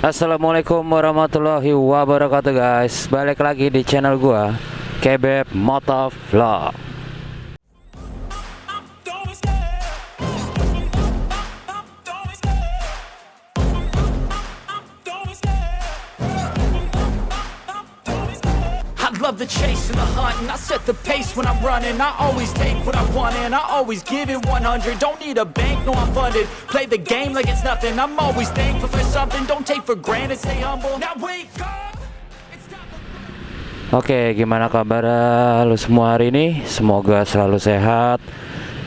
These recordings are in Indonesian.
Assalamualaikum warahmatullahi wabarakatuh guys. Balik lagi di channel gua Kebeb Motovlog. Love the chase and the hunt, and I set the pace when I'm running. I always take what I want and I always give it 100. Don't need a bank, no I'm funded. Play the game like it's nothing. I'm always thankful for something. Don't take for granted, stay humble. Now wake up. Oke, gimana kabar lu semua hari ini? Semoga selalu sehat,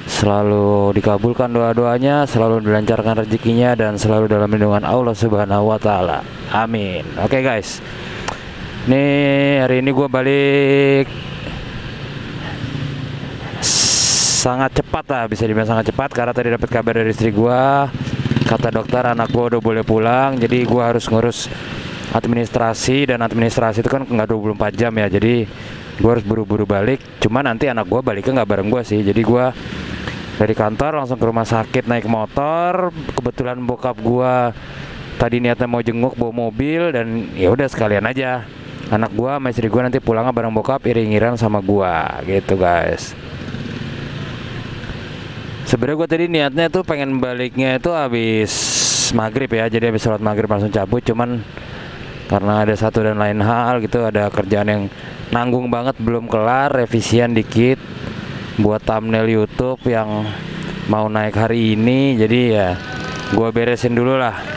selalu dikabulkan doa-doanya, selalu dilancarkan rezekinya, dan selalu dalam lindungan Allah Subhanahu wa Ta'ala. Amin. Oke guys, nih hari ini gue balik sangat cepat lah, bisa dibilang sangat cepat karena tadi dapat kabar dari istri gue, kata dokter anak gue udah boleh pulang. Jadi gue harus ngurus administrasi, dan administrasi itu kan nggak 24 jam ya, jadi gue harus buru-buru balik. Cuma nanti anak gue baliknya nggak bareng gue sih, jadi gue dari kantor langsung ke rumah sakit naik motor. Kebetulan bokap gue tadi niatnya mau jenguk bawa mobil, dan ya udah sekalian aja anak gua sama istri gua nanti pulangnya bareng bokap, iring-iringan sama gua gitu guys. Sebenarnya gua tadi niatnya tuh pengen baliknya itu habis maghrib ya, jadi habis sholat maghrib langsung cabut. Cuman karena ada satu dan lain hal gitu, ada kerjaan yang nanggung banget belum kelar, revisian dikit buat thumbnail YouTube yang mau naik hari ini. Jadi ya gua beresin dulu lah.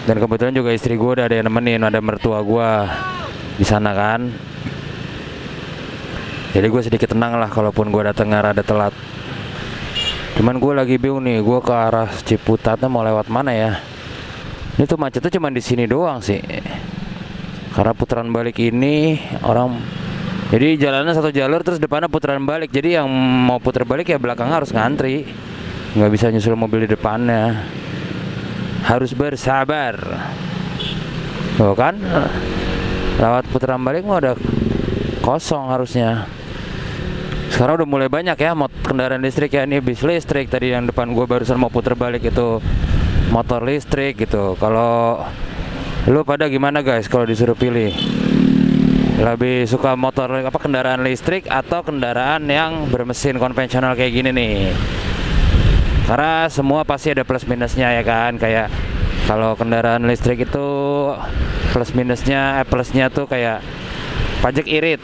Dan kebetulan juga istri gue udah ada yang nemenin, ada mertua gue di sana kan. Jadi gue sedikit tenang lah, kalaupun gue datang rada telat. Cuman gue lagi bingung nih, gue ke arah Ciputatnya mau lewat mana ya? Ini tuh macetnya cuma di sini doang sih. Karena putaran balik ini orang, jadi jalannya satu jalur terus depannya putaran balik. Jadi yang mau putar balik ya belakangnya harus ngantri, nggak bisa nyusul mobil di depannya. Harus bersabar. Tuh kan, lewat putaran balik mah udah kosong harusnya. Sekarang udah mulai banyak ya kendaraan listrik ya. Ini bis listrik, tadi yang depan gua barusan mau putar balik itu motor listrik gitu. Kalau lu pada gimana guys kalau disuruh pilih? Lebih suka motor apa, kendaraan listrik atau kendaraan yang bermesin konvensional kayak gini nih? Karena semua pasti ada plus minusnya ya kan. Kayak kalau kendaraan listrik itu plus minusnya, plusnya tuh kayak pajak irit,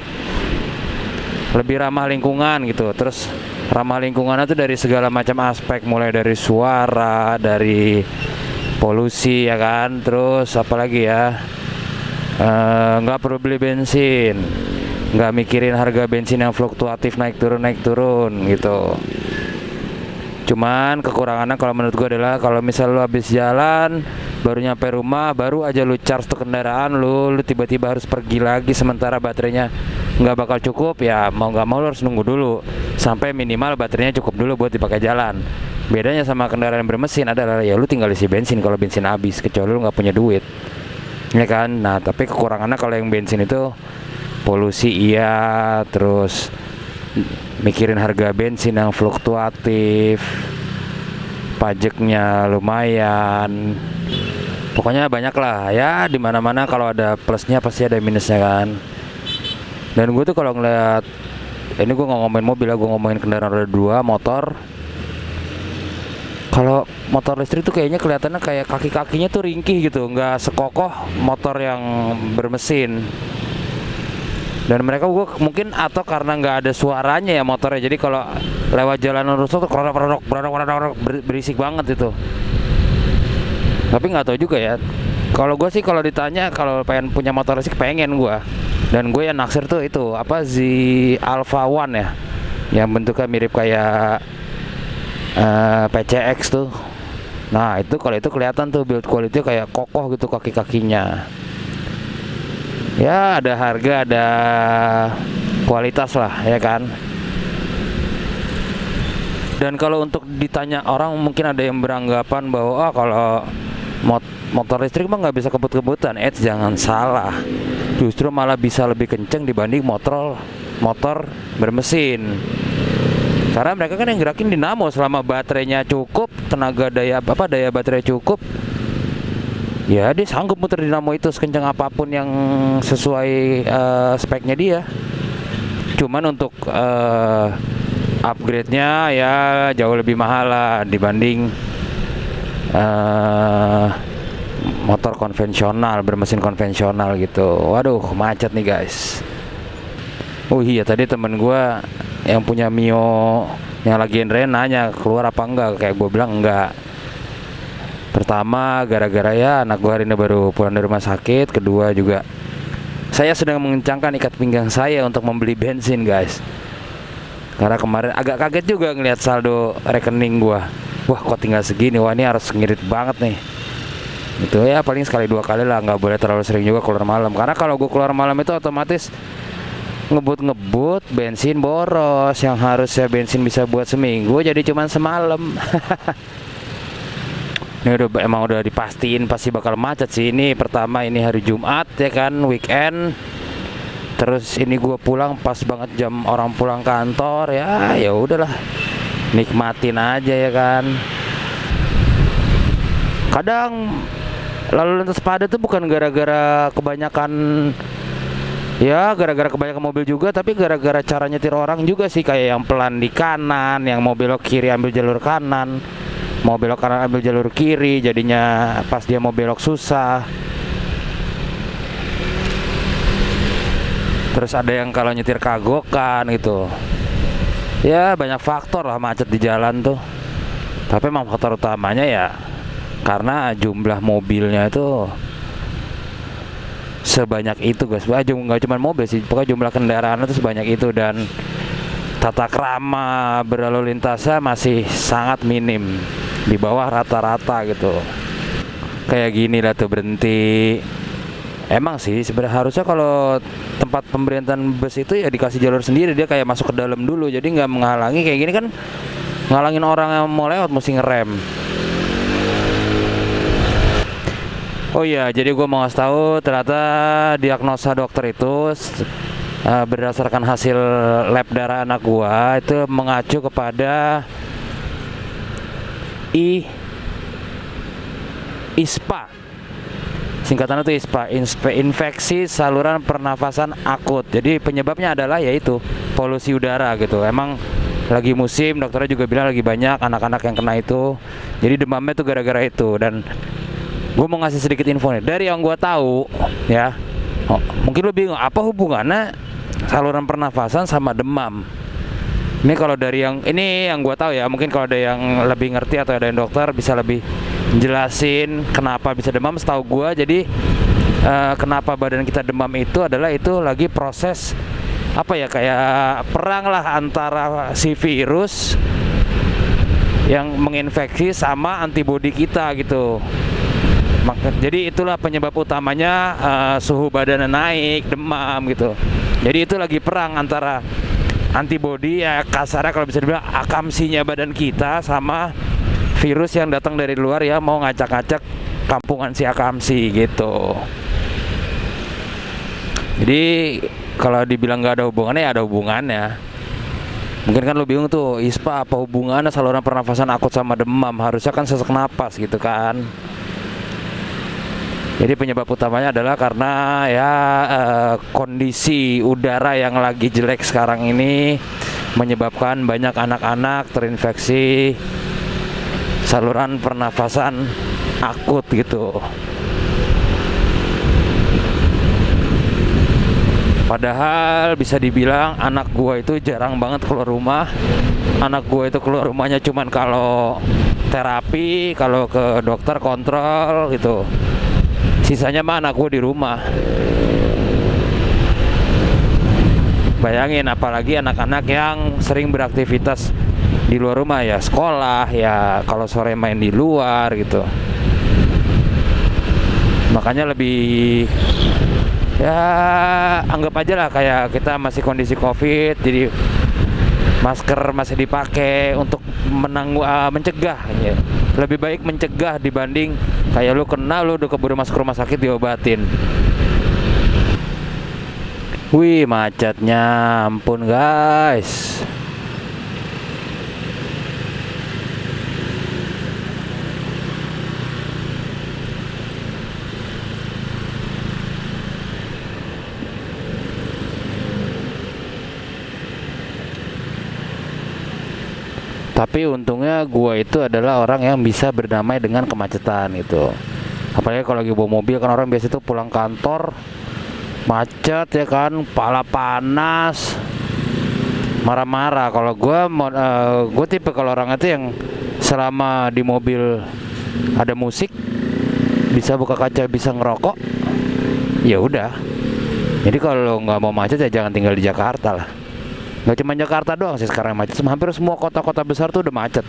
lebih ramah lingkungan gitu. Terus ramah lingkungannya tuh dari segala macam aspek, mulai dari suara, dari polusi ya kan. Terus apalagi ya, nggak perlu beli bensin, nggak mikirin harga bensin yang fluktuatif naik turun gitu. Cuman kekurangannya kalau menurut gue adalah kalau misal lu habis jalan baru nyampe rumah, baru aja lu charge tuh kendaraan lu tiba-tiba harus pergi lagi, sementara baterainya nggak bakal cukup. Ya mau nggak mau lu harus nunggu dulu sampai minimal baterainya cukup dulu buat dipakai jalan. Bedanya sama kendaraan bermesin adalah ya lu tinggal isi bensin kalau bensin habis, kecuali lu nggak punya duit ya kan. Nah tapi kekurangannya kalau yang bensin itu polusi iya, terus mikirin harga bensin yang fluktuatif, pajaknya lumayan, pokoknya banyak lah ya. Dimana-mana kalau ada plusnya pasti ada minusnya kan. Dan gue tuh kalau ngeliat ini, gue nggak ngomongin mobil ya, gue ngomongin kendaraan roda 2 motor. Kalau motor listrik tuh kayaknya kelihatannya kayak kaki-kakinya tuh ringkih gitu, nggak sekokoh motor yang bermesin. Dan mereka gue mungkin atau karena nggak ada suaranya ya motornya, jadi kalau lewat jalanan rusak tuh krodok berisik banget itu. Tapi nggak tahu juga ya. Kalau gue sih kalau ditanya kalau pengen punya motor listrik pengen gue. Dan gue yang naksir tuh itu apa, Z Alpha One ya, yang bentuknya mirip kayak PCX tuh. Nah itu kalau itu kelihatan tuh build quality kayak kokoh gitu kaki-kakinya. Ya ada harga, ada kualitas lah ya kan. Dan kalau untuk ditanya orang, mungkin ada yang beranggapan bahwa kalau motor listrik mah nggak bisa kebut-kebutan. Jangan salah, justru malah bisa lebih kenceng dibanding motor bermesin. Karena mereka kan yang gerakin dinamo, selama baterainya cukup, tenaga daya baterai cukup, ya dia sanggup muter dinamo itu sekencang apapun yang sesuai speknya dia. Cuman untuk upgrade-nya ya jauh lebih mahal lah dibanding motor konvensional, bermesin konvensional gitu. Waduh, macet nih guys. Oh iya, tadi temen gua yang punya Mio yang lagi nanya keluar apa enggak, kayak gue bilang enggak. Pertama gara-gara ya anak gue hari ini baru pulang dari rumah sakit. Kedua juga saya sedang mengencangkan ikat pinggang saya untuk membeli bensin guys. Karena kemarin agak kaget juga ngelihat saldo rekening gue. Wah kok tinggal segini, wah ini harus ngirit banget nih. Itu ya paling sekali dua kali lah, nggak boleh terlalu sering juga keluar malam. Karena kalau gue keluar malam itu otomatis ngebut bensin boros. Yang harusnya bensin bisa buat seminggu jadi cuman semalam. Ini emang udah dipastiin pasti bakal macet sih. Ini pertama ini hari Jumat ya kan, weekend. Terus ini gua pulang pas banget jam orang pulang kantor, ya udahlah. Nikmatin aja ya kan. Kadang lalu lintas padat tuh bukan gara-gara kebanyakan mobil juga, tapi gara-gara cara nyetir orang juga sih. Kayak yang pelan di kanan, yang mau belok kiri ambil jalur kanan, mau belok kanan ambil jalur kiri, jadinya pas dia mau belok susah. Terus ada yang kalau nyetir kagokan gitu. Ya banyak faktor lah macet di jalan tuh. Tapi emang faktor utamanya ya karena jumlah mobilnya itu sebanyak itu guys. Nggak cuma mobil sih, pokoknya jumlah kendaraan itu sebanyak itu. Dan tata krama berlalu lintasnya masih sangat minim, di bawah rata-rata gitu. Kayak gini lah tuh berhenti. Emang sih sebenarnya harusnya kalau tempat pemberhentian bus itu ya dikasih jalur sendiri, dia kayak masuk ke dalam dulu, jadi nggak menghalangi. Kayak gini kan ngalangin orang yang mau lewat, mesti ngerem. Oh iya, jadi gue mau ngasih tahu ternyata diagnosa dokter itu berdasarkan hasil lab darah anak gua itu mengacu kepada ISPA. Singkatan itu ISPA, infeksi saluran pernafasan akut. Jadi penyebabnya adalah yaitu polusi udara gitu. Emang lagi musim, dokternya juga bilang lagi banyak anak-anak yang kena itu. Jadi demamnya tuh gara-gara itu. Dan gue mau ngasih sedikit info nih dari yang gue tahu ya. Mungkin lo bingung apa hubungannya saluran pernafasan sama demam. Ini kalau dari yang gue tahu ya, mungkin kalau ada yang lebih ngerti atau ada yang dokter bisa lebih jelasin kenapa bisa demam. Setahu gue jadi kenapa badan kita demam itu adalah itu lagi proses apa ya, kayak perang lah antara si virus yang menginfeksi sama antibodi kita gitu. Jadi itulah penyebab utamanya suhu badannya naik, demam gitu. Jadi itu lagi perang antara antibodi ya, kasarnya kalau bisa dibilang akamsinya badan kita sama virus yang datang dari luar ya, mau ngacak-ngacak kampungan si akamsi gitu. Jadi kalau dibilang nggak ada hubungannya ya ada hubungannya. Mungkin kan lo bingung tuh, ISPA apa hubungannya saluran pernafasan akut sama demam? Harusnya kan sesak napas gitu kan. Jadi penyebab utamanya adalah karena ya kondisi udara yang lagi jelek sekarang ini menyebabkan banyak anak-anak terinfeksi saluran pernafasan akut gitu. Padahal bisa dibilang anak gua itu jarang banget keluar rumah. Anak gua itu keluar rumahnya cuman kalau terapi, kalau ke dokter kontrol gitu. Sisanya mah anak gue di rumah. Bayangin apalagi anak-anak yang sering beraktivitas di luar rumah ya, sekolah ya, kalau sore main di luar gitu. Makanya lebih ya anggap aja lah kayak kita masih kondisi COVID, jadi masker masih dipakai untuk mencegah ya. Lebih baik mencegah dibanding kayak lu kena, lu udah keburu masuk rumah sakit diobatin. Wih macetnya ampun guys. Tapi untungnya gua itu adalah orang yang bisa berdamai dengan kemacetan gitu. Apalagi kalau lagi bawa mobil kan orang biasa itu pulang kantor macet ya kan, kepala panas, marah-marah. Kalau gue tipe kalau orang itu yang selama di mobil ada musik, bisa buka kaca, bisa ngerokok, ya udah. Jadi kalau nggak mau macet ya jangan tinggal di Jakarta lah. Nggak cuma Jakarta doang sih sekarang macet, hampir semua kota-kota besar tuh udah macet.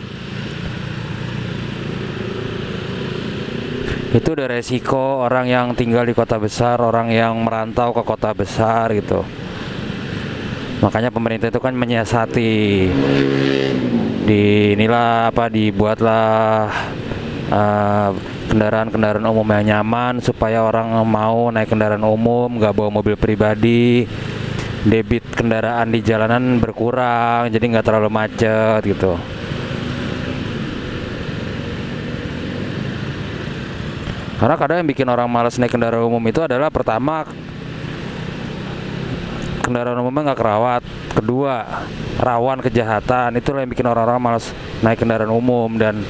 Itu udah resiko orang yang tinggal di kota besar, orang yang merantau ke kota besar gitu. Makanya pemerintah itu kan menyiasati, dibuatlah kendaraan-kendaraan umum yang nyaman supaya orang mau naik kendaraan umum, nggak bawa mobil pribadi, debit kendaraan di jalanan berkurang, jadi nggak terlalu macet gitu. Karena kadang yang bikin orang malas naik kendaraan umum itu adalah pertama, kendaraan umumnya nggak kerawat, kedua rawan kejahatan. Itulah yang bikin orang-orang malas naik kendaraan umum. Dan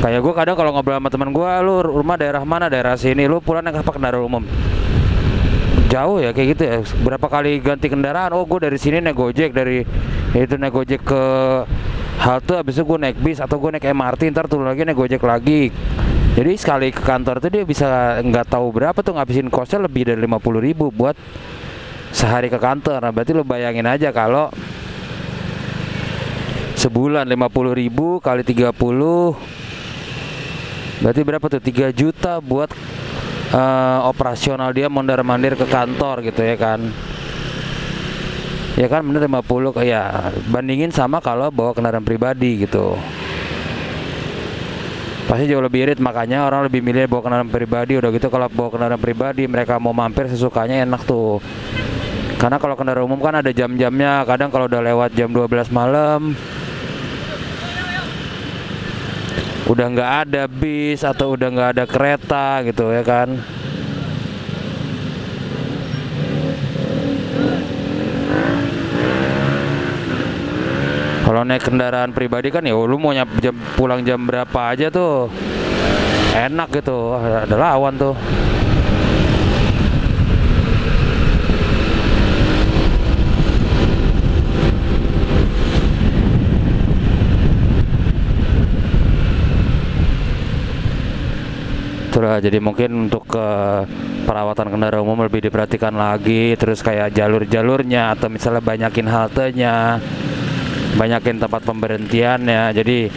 kayak gue kadang kalau ngobrol sama teman gue, lu rumah daerah mana, daerah sini, lu pulang naik apa kendaraan umum? Jauh ya kayak gitu ya, berapa kali ganti kendaraan. Oh gue dari sini naik Gojek, dari itu naik Gojek ke halte, habis itu gue naik bis atau gue naik MRT, ntar turun lagi naik Gojek lagi. Jadi sekali ke kantor tuh dia bisa nggak tahu berapa tuh ngabisin kosnya lebih dari 50.000 buat sehari ke kantor. Nah berarti lo bayangin aja kalau sebulan 50.000 kali 30, berarti berapa tuh, 3 juta buat operasional dia mondar-mandir ke kantor gitu ya kan. Ya kan bener 50, ya bandingin sama kalau bawa kendaraan pribadi gitu. Pasti jauh lebih irit, makanya orang lebih milih bawa kendaraan pribadi. Udah gitu kalau bawa kendaraan pribadi mereka mau mampir sesukanya, enak tuh. Karena kalau kendaraan umum kan ada jam-jamnya. Kadang kalau udah lewat jam 12 malam udah nggak ada bis atau udah nggak ada kereta gitu ya kan. Kalau naik kendaraan pribadi kan ya lu mau pulang jam berapa aja tuh enak gitu, ada lawan tuh. Itulah, jadi mungkin untuk perawatan kendaraan umum lebih diperhatikan lagi, terus kayak jalur-jalurnya atau misalnya banyakin haltenya, banyakin tempat pemberhentiannya, jadi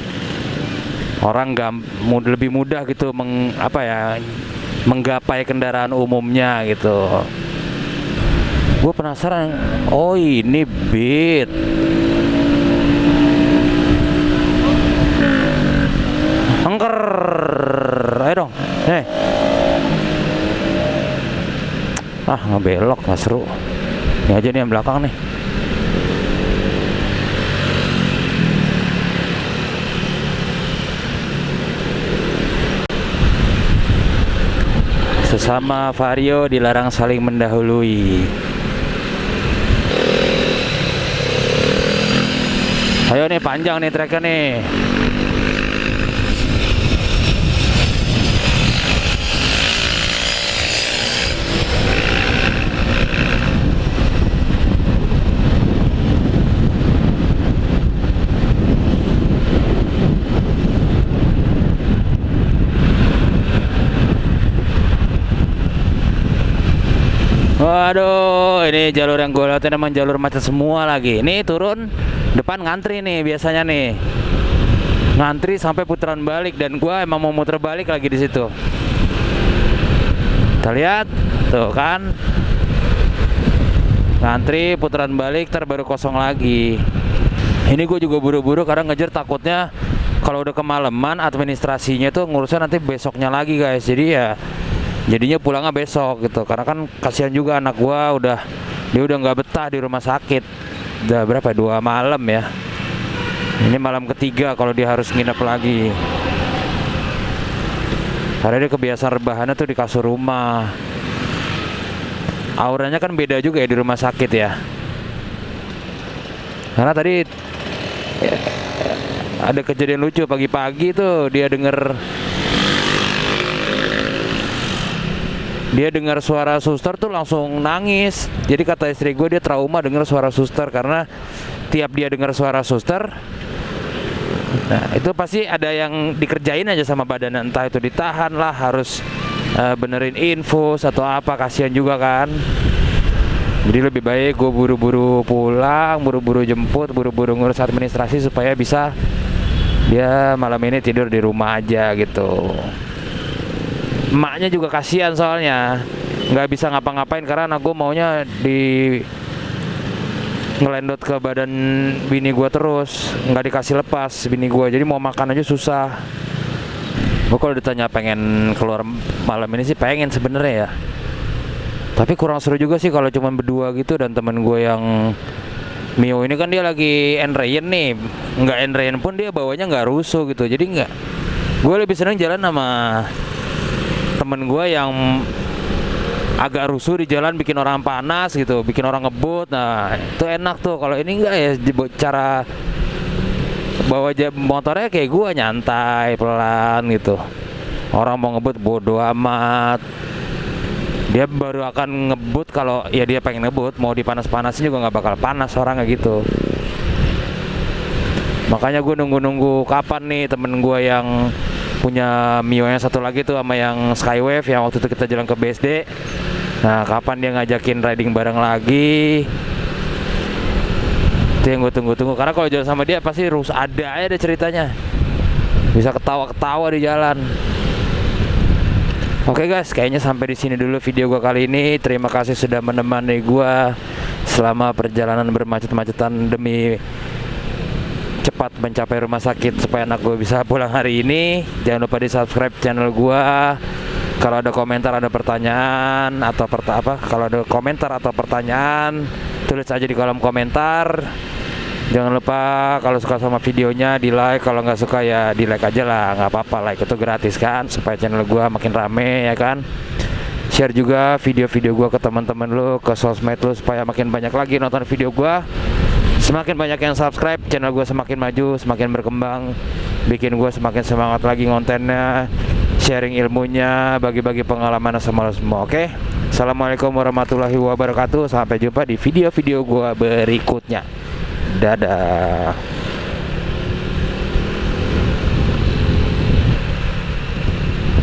orang lebih mudah gitu menggapai kendaraan umumnya gitu. Gue penasaran, oh ini Beat. Angker, ayo dong, nggak belok, nggak seru. Ini aja nih yang belakang nih. Sesama vario dilarang saling mendahului. Ayo nih, panjang nih treknya nih. Waduh, ini jalur yang gue liatin emang jalur macet semua lagi. Ini turun depan ngantri nih biasanya nih, ngantri sampai putaran balik, dan gue emang mau muter balik lagi di situ. Kita lihat tuh kan, ngantri putaran balik, baru kosong lagi. Ini gue juga buru-buru karena ngejar, takutnya kalau udah kemalaman administrasinya tuh ngurusnya nanti besoknya lagi guys. Jadi ya jadinya pulangnya besok gitu, karena kan kasihan juga anak gua, dia udah nggak betah di rumah sakit. Udah berapa, 2 malam ya, ini malam ketiga kalau dia harus nginep lagi, karena dia kebiasaan rebahannya tuh di kasur rumah. Auranya kan beda juga ya di rumah sakit ya, karena tadi ada kejadian lucu pagi-pagi tuh, dia dengar suara suster tuh langsung nangis. Jadi kata istri gue, dia trauma dengar suara suster karena tiap dia dengar suara suster, nah itu pasti ada yang dikerjain aja sama badan, entah itu ditahan lah, harus benerin infus atau apa, kasihan juga kan. Jadi lebih baik gue buru-buru pulang, buru-buru jemput, buru-buru ngurus administrasi supaya bisa dia malam ini tidur di rumah aja gitu. Emaknya juga kasihan soalnya nggak bisa ngapa-ngapain karena anak gue maunya ngelendot ke badan bini gue terus, nggak dikasih lepas bini gue, jadi mau makan aja susah. Gue kalau ditanya pengen keluar malam ini sih pengen sebenarnya ya, tapi kurang seru juga sih kalau cuman berdua gitu. Dan temen gue yang Mio ini kan dia lagi enreyen nih, nggak enreyen pun dia bawanya nggak rusuh gitu, jadi nggak, gue lebih seneng jalan sama temen gue yang agak rusuh di jalan, bikin orang panas gitu, bikin orang ngebut. Nah itu enak tuh. Kalau ini enggak ya, cara bawa motornya kayak gua, nyantai pelan gitu. Orang mau ngebut bodo amat, dia baru akan ngebut kalau ya dia pengen ngebut. Mau dipanas-panasin juga nggak bakal panas orangnya gitu. Makanya gue nunggu kapan nih temen gue yang punya Mio yang satu lagi tuh sama yang Skywave yang waktu itu kita jalan ke BSD. Nah kapan dia ngajakin riding bareng lagi, itu yang gue tunggu-tunggu. Karena kalau jalan sama dia pasti ada aja deh ceritanya, bisa ketawa-ketawa di jalan. Oke guys, kayaknya sampai di sini dulu video gue kali ini. Terima kasih sudah menemani gue selama perjalanan bermacet-macetan demi cepat mencapai rumah sakit supaya anak gue bisa pulang hari ini. Jangan lupa di subscribe channel gue. Kalau ada komentar, ada pertanyaan atau kalau ada komentar atau pertanyaan, tulis aja di kolom komentar. Jangan lupa kalau suka sama videonya di like, kalau nggak suka ya di like aja lah, nggak apa-apa, like itu gratis kan, supaya channel gue makin rame ya kan. Share juga video-video gue ke teman-teman lu, ke sosmed lu, supaya makin banyak lagi nonton video gue. Semakin banyak yang subscribe, channel gue semakin maju, semakin berkembang, bikin gue semakin semangat lagi ngontennya, sharing ilmunya, bagi-bagi pengalaman sama lo semua. Oke? Assalamualaikum warahmatullahi wabarakatuh. Sampai jumpa di video-video gue berikutnya. Dadah.